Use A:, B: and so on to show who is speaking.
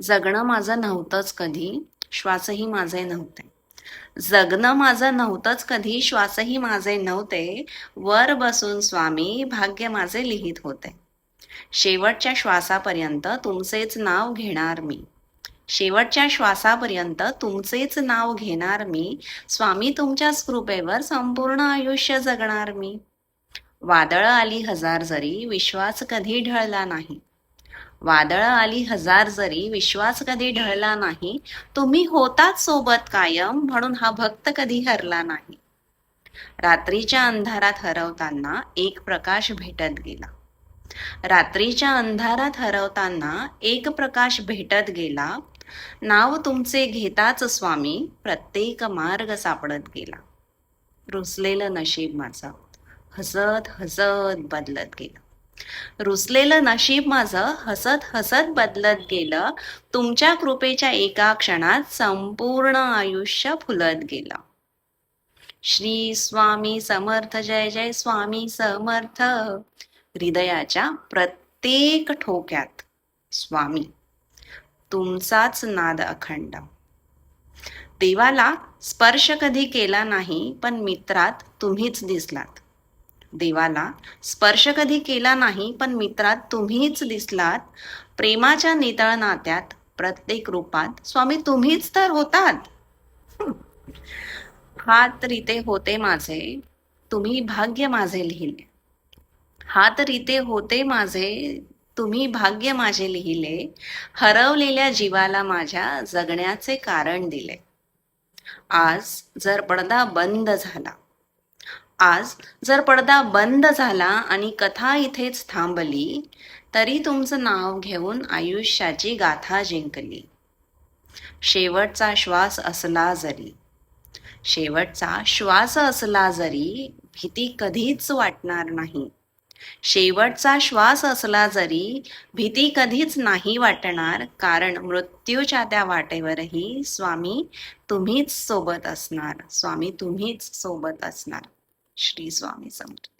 A: जगणं माझं नव्हतंच कधी, श्वासही माझे नव्हते. जगणं माझं नव्हतंच कधी, श्वासही माझे नव्हते. वर बसून स्वामी भाग्य माझे लिहित होते. शेवटच्या श्वासापर्यंत तुमचेच नाव घेणार मी. शेवटच्या श्वासापर्यंत तुमचेच नाव घेणार मी. स्वामी तुमच्याच कृपेवर संपूर्ण आयुष्य जगणार मी. वादळं आली हजार जरी, विश्वास कधी ढळला नाही. वादळं आली हजार जरी, विश्वास कधी ढळला नाही. तुम्ही होताच सोबत कायम, म्हणून हा भक्त कधी हरला नाही. रात्रीच्या अंधारात हरवताना एक प्रकाश भेटत गेला. रात्रीच्या अंधारात हरवताना एक प्रकाश भेटत गेला. नाव तुमचे घेताच स्वामी, प्रत्येक मार्ग सापडत गेला. रुसलेलं नशीब माझं हसत हसत बदलत गेलं. रुसलेलं नशीब माझं हसत हसत बदलत गेलं. तुमच्या कृपेच्या एका क्षणात संपूर्ण आयुष्य फुलत गेलं. श्री स्वामी समर्थ, जय जय स्वामी समर्थ. हृदयाच्या प्रत्येक ठोक्यात स्वामी तुमचाच नाद अखंड. देवाला स्पर्श कधी केला नाही, पण मित्रात तुम्हीच दिसलात. देवाला स्पर्श कधी केला नाही, पण मित्रात तुम्हीच दिसलात. प्रेमाच्या नितळ नात्यात प्रत्येक रूपात स्वामी तुम्हीच तर होतात. हात रिते होते माझे, तुम्ही भाग्य माझे लिहिले. हात रिते होते माझे, तुम्ही भाग्य माझे लिहिले. हरवलेल्या जीवाला माझ्या जगण्याचे कारण दिले. आज जर पडदा बंद झाला, आज जर पडदा बंद झाला आणि कथा इथेच थांबली, तरी तुमचं नाव घेऊन आयुष्याची गाथा जिंकली. शेवटचा श्वास असला जरी, शेवटचा श्वास असला जरी, भीती कधीच वाटणार नाही. शेवटचा श्वास असला जरी, भीती कधीच नाही वाटणार, कारण मृत्यूच्या त्या वाटेवरही स्वामी तुम्हीच सोबत असणार. स्वामी तुम्हीच सोबत असणार. श्री स्वामी समर्थ.